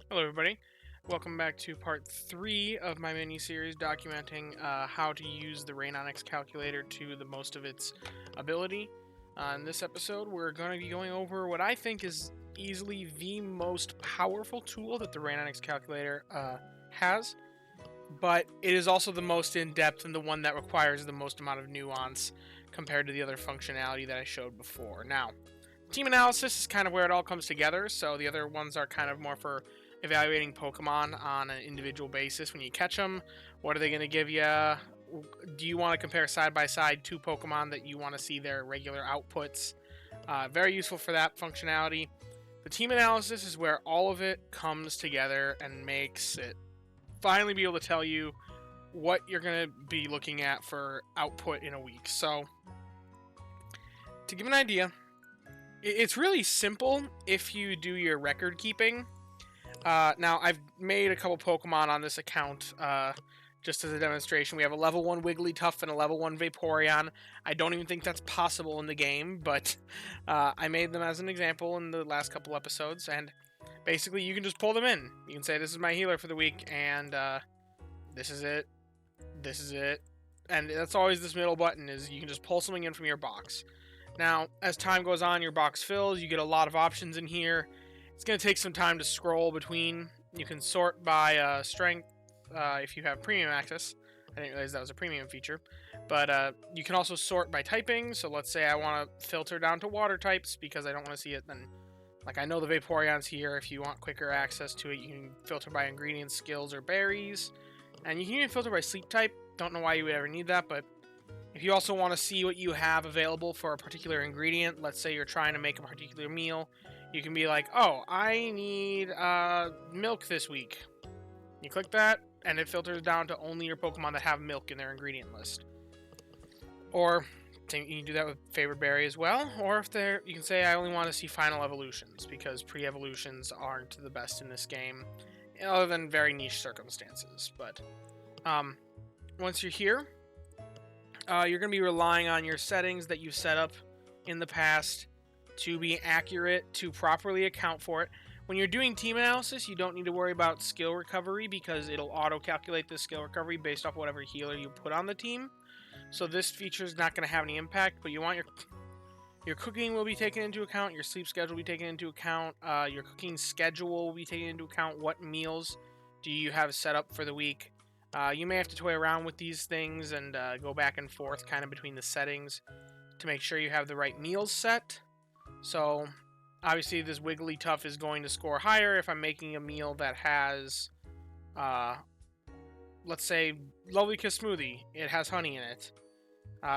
Hello everybody, welcome back to part 3 of my mini-series documenting how to use the RaenonX calculator to the most of its ability. In this episode, we're going to be going over what I think is easily the most powerful tool that the RaenonX calculator has, but it is also the most in-depth and the one that requires the most amount of nuance compared to the other functionality that I showed before. Now, team analysis is kind of where it all comes together, so the other ones are kind of more for evaluating Pokemon on an individual basis when you catch them. What are they going to give you? Do you want to compare side by side two Pokemon that you want to see their regular outputs? Very useful for that functionality. The team analysis is where all of it comes together and makes it finally be able to tell you what you're going to be looking at for output in a week. So, to give an idea, it's really simple if you do your record keeping. Now, I've made a couple Pokemon on this account just as a demonstration. We have a level 1 Wigglytuff and a level 1 Vaporeon. I don't even think that's possible in the game, but I made them as an example in the last couple episodes, and basically you can just pull them in. You can say, this is my healer for the week, and this is it, and that's always this middle button, is you can just pull something in from your box. Now, as time goes on, your box fills, you get a lot of options in here. It's going to take some time to scroll between. You can sort by strength if you have premium access. I didn't realize that was a premium feature. But you can also sort by typing. So let's say I want to filter down to water types because I don't want to see it. Then, like, I know the Vaporeon's here. If you want quicker access to it, you can filter by ingredients, skills, or berries. And you can even filter by sleep type. Don't know why you would ever need that, but if you also want to see what you have available for a particular ingredient, let's say you're trying to make a particular meal, you can be like, oh, I need milk this week. You click that, and it filters down to only your Pokemon that have milk in their ingredient list. Or you can do that with favorite berry as well, or if you can say I only want to see final evolutions, because pre-evolutions aren't the best in this game, other than very niche circumstances. But once you're here, you're going to be relying on your settings that you've set up in the past to be accurate, to properly account for it. When you're doing team analysis, you don't need to worry about skill recovery because it'll auto-calculate the skill recovery based off whatever healer you put on the team. So this feature is not going to have any impact, but you want your cooking will be taken into account, your sleep schedule will be taken into account, your cooking schedule will be taken into account, what meals do you have set up for the week. You may have to toy around with these things and go back and forth kind of between the settings to make sure you have the right meals set. So, obviously this Wigglytuff is going to score higher if I'm making a meal that has, let's say, Lovely Kiss Smoothie. It has honey in it.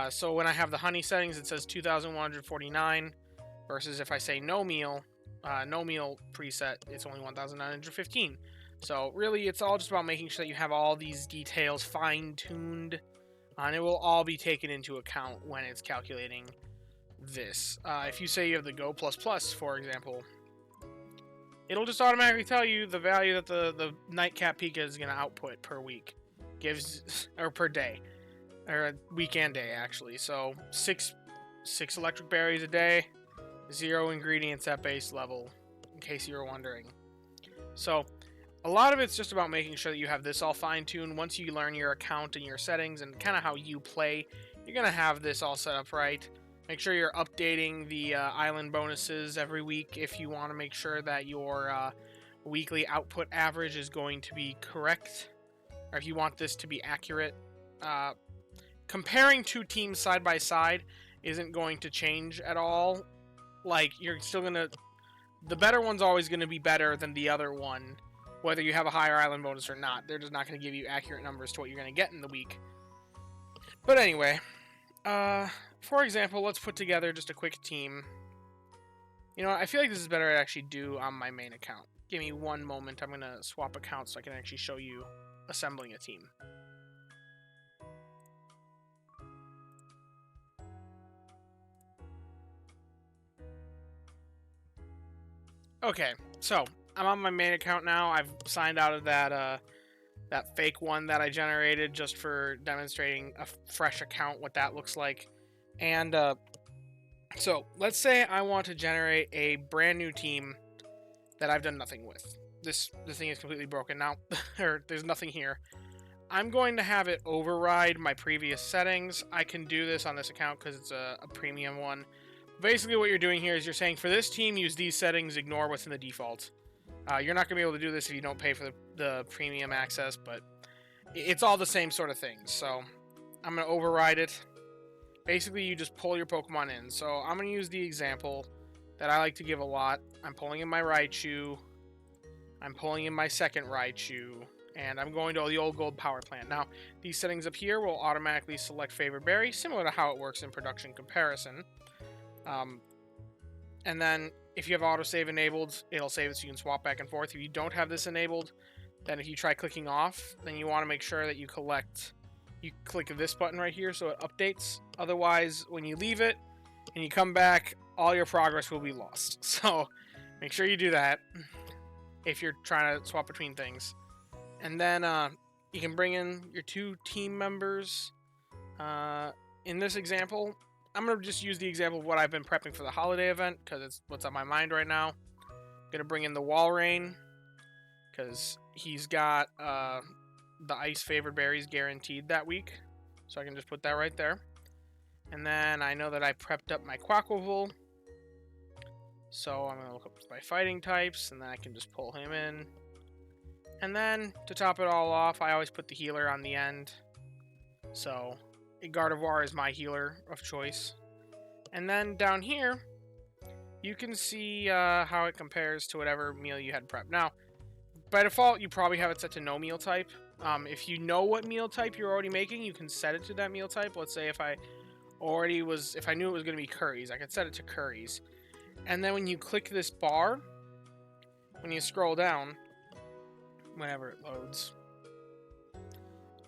So when I have the honey settings, it says 2,149, versus if I say no meal preset, it's only 1,915. So really, it's all just about making sure that you have all these details fine-tuned, and it will all be taken into account when it's calculating this. If you say you have the Go++, for example, it'll just automatically tell you the value that the Nightcap Pika is going to output per week, or per day, or week and day, actually. So six electric berries a day, 0 ingredients at base level, in case you were wondering. So a lot of it's just about making sure that you have this all fine-tuned. Once you learn your account and your settings and kind of how you play, you're going to have this all set up right. Make sure you're updating the island bonuses every week if you want to make sure that your weekly output average is going to be correct, or if you want this to be accurate. Comparing two teams side by side isn't going to change at all. Like, you're still going to... The better one's always going to be better than the other one, whether you have a higher island bonus or not. They're just not going to give you accurate numbers to what you're going to get in the week. But anyway, for example, let's put together just a quick team. You know, I feel like this is better to actually do on my main account. Give me one moment. I'm going to swap accounts so I can actually show you assembling a team. Okay, so I'm on my main account now. I've signed out of that fake one that I generated just for demonstrating a fresh account, what that looks like. And so let's say I want to generate a brand new team that I've done nothing with. this thing is completely broken now, or there's nothing here. I'm going to have it override my previous settings. I can do this on this account because it's a premium one. Basically, what you're doing here is you're saying, for this team, use these settings, ignore what's in the default. You're not going to be able to do this if you don't pay for the premium access, but it's all the same sort of things. So I'm going to override it. Basically, you just pull your Pokemon in. So I'm going to use the example that I like to give a lot. I'm pulling in my Raichu. I'm pulling in my second Raichu. And I'm going to the old gold power plant. Now, these settings up here will automatically select favorite berry, similar to how it works in production comparison. And then if you have autosave enabled, it'll save it so you can swap back and forth. If you don't have this enabled, then if you try clicking off, then you want to make sure that you click this button right here so it updates. Otherwise, when you leave it and you come back, all your progress will be lost. So make sure you do that if you're trying to swap between things. And then you can bring in your 2 team members. In this example, I'm going to just use the example of what I've been prepping for the holiday event, because it's what's on my mind right now. I'm going to bring in the Walrein, because he's got the ice favored berries guaranteed that week. So I can just put that right there. And then I know that I prepped up my Quaquaval. So I'm going to look up my fighting types, and then I can just pull him in. And then, to top it all off, I always put the healer on the end. So, Gardevoir is my healer of choice. And then down here, you can see how it compares to whatever meal you had prepped. Now, by default, you probably have it set to no meal type. If you know what meal type you're already making, you can set it to that meal type. Let's say if I knew it was going to be curries, I could set it to curries. And then when you click this bar, when you scroll down, whenever it loads,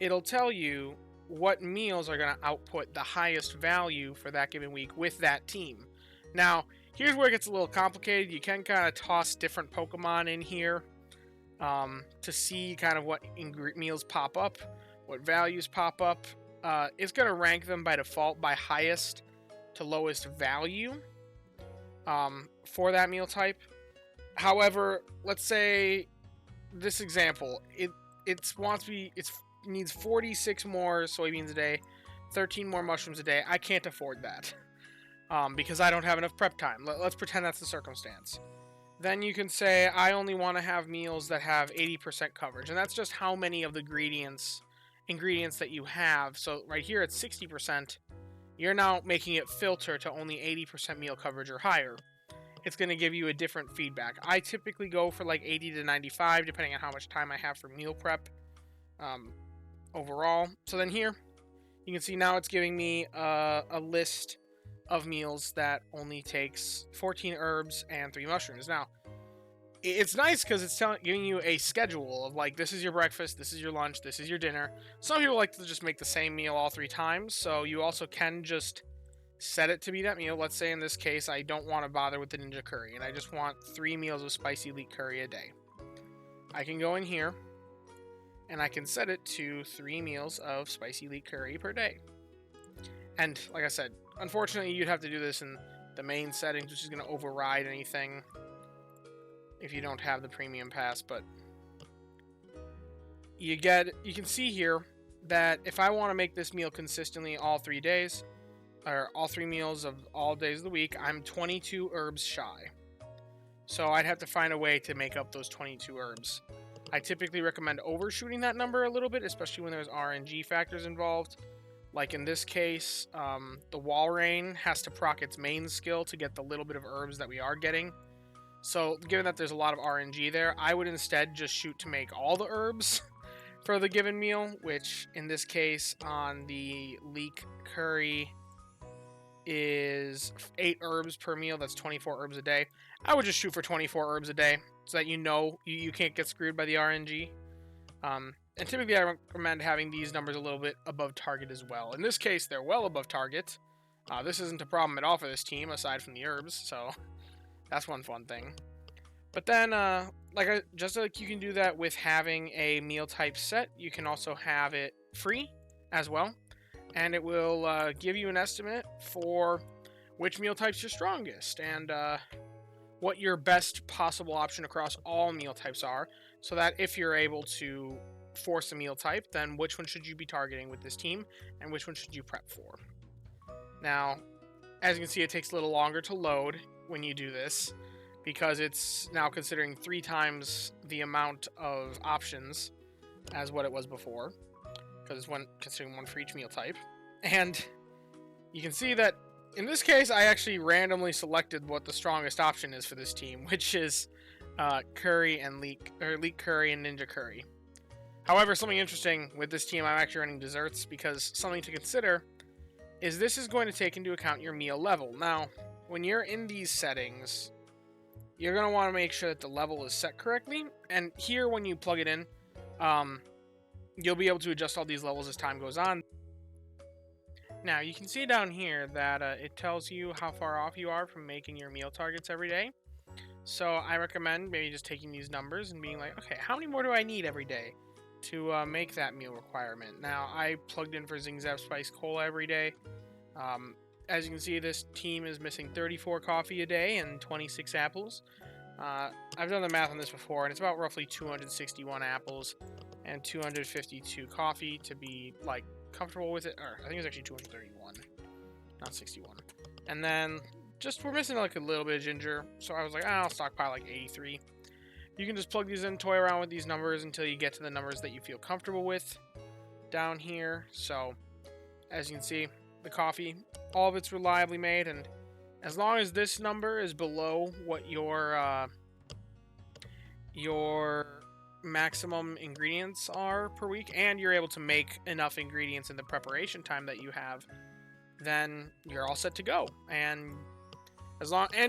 it'll tell you what meals are going to output the highest value for that given week with that team. Now, here's where it gets a little complicated. You can kind of toss different Pokemon in here to see kind of what meals pop up, what values pop up. It's going to rank them by default by highest to lowest value for that meal type. However, let's say this example, it needs 46 more soybeans a day, 13 more mushrooms a day. I can't afford that because I don't have enough prep time. Let's pretend that's the circumstance. Then you can say, I only want to have meals that have 80% coverage, and that's just how many of the ingredients that you have. So right here it's 60%. You're now making it filter to only 80% meal coverage or higher. It's going to give you a different feedback. I typically go for like 80 to 95, depending on how much time I have for meal prep overall. So then here, you can see now it's giving me a list of meals that only takes 14 herbs and 3 mushrooms. Now, it's nice because it's giving you a schedule of like, this is your breakfast, this is your lunch, this is your dinner. Some people like to just make the same meal all 3 times, so you also can just set it to be that meal. Let's say in this case, I don't want to bother with the Ninja Curry, and I just want 3 meals of spicy elite curry a day. I can go in here, and I can set it to 3 meals of spicy elite curry per day. And like I said, unfortunately, you'd have to do this in the main settings, which is going to override anything if you don't have the premium pass. But you can see here that if I want to make this meal consistently all 3 days, or all 3 meals of all days of the week, I'm 22 herbs shy. So I'd have to find a way to make up those 22 herbs. I typically recommend overshooting that number a little bit, especially when there's RNG factors involved. Like in this case, the Walrein has to proc its main skill to get the little bit of herbs that we are getting. So given that there's a lot of RNG there, I would instead just shoot to make all the herbs for the given meal, which in this case on the leek curry is 8 herbs per meal. That's 24 herbs a day. I would just shoot for 24 herbs a day so that you can't get screwed by the RNG. And typically I recommend having these numbers a little bit above target as well. In this case, they're well above target. This isn't a problem at all for this team, aside from the herbs, so that's one fun thing. But then, just like you can do that with having a meal type set, you can also have it free as well. And it will give you an estimate for which meal type's your strongest. And what your best possible option across all meal types are, so that if you're able to force a meal type, then which one should you be targeting with this team, and which one should you prep for. Now, as you can see, it takes a little longer to load when you do this, because it's now considering 3 times the amount of options as what it was before, because it's considering 1 for each meal type. And you can see that in this case, I actually randomly selected what the strongest option is for this team, which is curry and leek curry and ninja curry. However, something interesting with this team, I'm actually running desserts, because something to consider is this is going to take into account your meal level. Now, when you're in these settings, you're going to want to make sure that the level is set correctly. And here, when you plug it in, you'll be able to adjust all these levels as time goes on. Now, you can see down here that it tells you how far off you are from making your meal targets every day. So I recommend maybe just taking these numbers and being like, okay, how many more do I need every day to make that meal requirement? Now, I plugged in for Zing Zap Spice Cola every day. As you can see, this team is missing 34 coffee a day and 26 apples. I've done the math on this before, and it's about roughly 261 apples and 252 coffee to be like comfortable with it. Or I think it's actually 231, not 61. And then just we're missing like a little bit of ginger, so I was like, I'll stockpile like 83. You can just plug these in, toy around with these numbers until you get to the numbers that you feel comfortable with down here. So as you can see, the coffee, all of it's reliably made, and as long as this number is below what your maximum ingredients are per week, and you're able to make enough ingredients in the preparation time that you have, then you're all set to go. And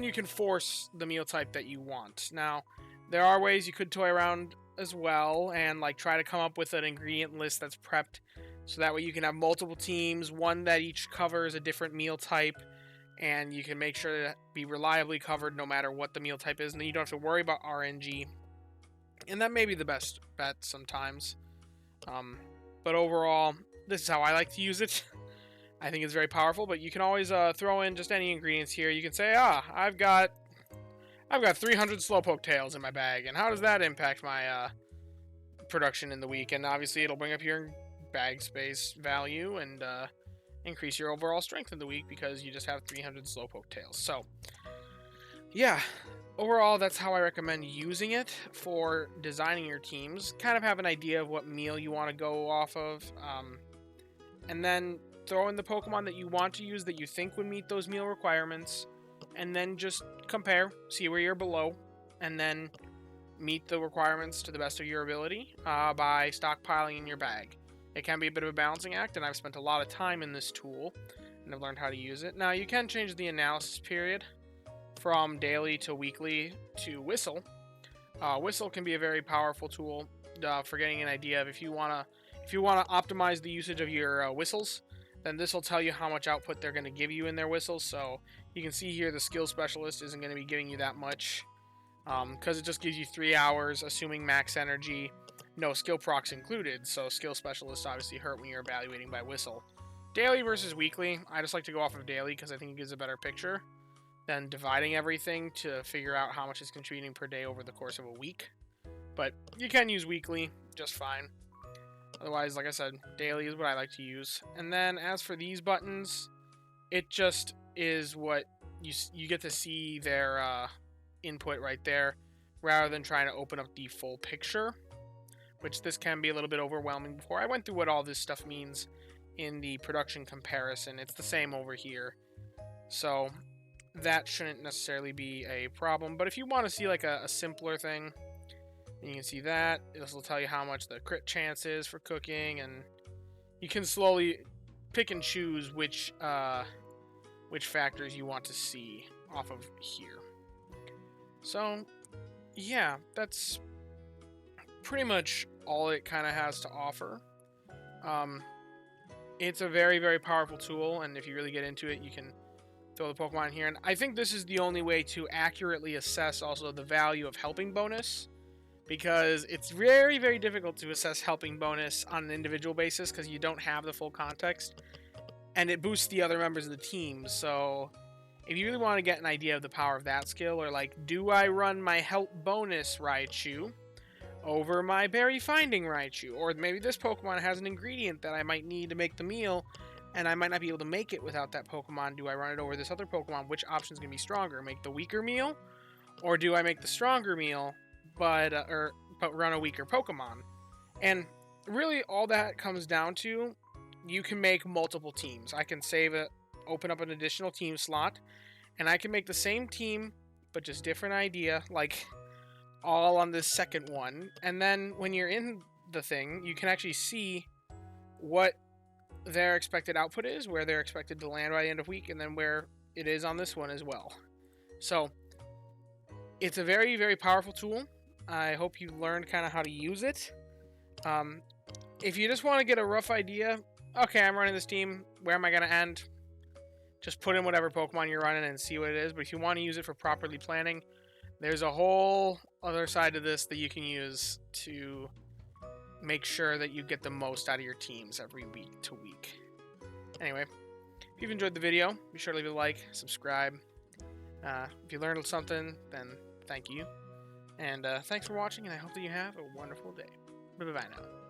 you can force the meal type that you want. Now, there are ways you could toy around as well and like try to come up with an ingredient list that's prepped, so that way you can have multiple teams, one that each covers a different meal type, and you can make sure to be reliably covered no matter what the meal type is, and then you don't have to worry about RNG. And that may be the best bet sometimes. But overall, this is how I like to use it. I think it's very powerful, but you can always throw in just any ingredients here. You can say, I've got 300 slowpoke tails in my bag, and how does that impact my production in the week? And obviously it'll bring up your bag space value and increase your overall strength in the week because you just have 300 slowpoke tails. So yeah, overall that's how I recommend using it for designing your teams. Kind of have an idea of what meal you want to go off of, and then throw in the Pokemon that you want to use that you think would meet those meal requirements, and then just compare, see where you're below, and then meet the requirements to the best of your ability by stockpiling in your bag. It can be a bit of a balancing act, and I've spent a lot of time in this tool, and I've learned how to use it. Now, you can change the analysis period from daily to weekly to Whistle. Whistle can be a very powerful tool for getting an idea of if you want to optimize the usage of your whistles, then this will tell you how much output they're going to give you in their whistles. So you can see here the skill specialist isn't going to be giving you that much because it just gives you 3 hours, assuming max energy, no skill procs included. So skill specialists obviously hurt when you're evaluating by whistle. Daily versus weekly, I just like to go off of daily because I think it gives a better picture than dividing everything to figure out how much is contributing per day over the course of a week. But you can use weekly just fine. Otherwise, like I said, daily is what I like to use. And then as for these buttons, it just is what you get to see their input right there, rather than trying to open up the full picture, which this can be a little bit overwhelming before. I went through what all this stuff means in the production comparison. It's the same over here. So that shouldn't necessarily be a problem. But if you want to see like a simpler thing, you can see that. This will tell you how much the crit chance is for cooking, and you can slowly pick and choose which factors you want to see off of here. So yeah, that's pretty much all it kind of has to offer. It's a very, very powerful tool, and if you really get into it, you can throw the Pokemon in here. And I think this is the only way to accurately assess also the value of helping bonus, because it's very, very difficult to assess helping bonus on an individual basis because you don't have the full context, and it boosts the other members of the team. So if you really want to get an idea of the power of that skill, or like, do I run my help bonus Raichu over my berry finding Raichu? Or maybe this Pokemon has an ingredient that I might need to make the meal, and I might not be able to make it without that Pokemon. Do I run it over this other Pokemon? Which option's going to be stronger? Make the weaker meal? Or do I make the stronger meal, but run a weaker Pokemon? And really all that comes down to, you can make multiple teams. I can save it, open up an additional team slot, and I can make the same team, but just different idea, like all on this second one. And then when you're in the thing, you can actually see what their expected output is, where they're expected to land by the end of week, and then where it is on this one as well. So it's a very, very powerful tool. I hope you learned kind of how to use it. If you just want to get a rough idea, okay, I'm running this team, where am I going to end? Just put in whatever Pokemon you're running and see what it is. But if you want to use it for properly planning, there's a whole other side of this that you can use to make sure that you get the most out of your teams every week to week. Anyway, if you've enjoyed the video, be sure to leave a like, subscribe. If you learned something, then thank you. And thanks for watching, and I hope that you have a wonderful day. Bye-bye now.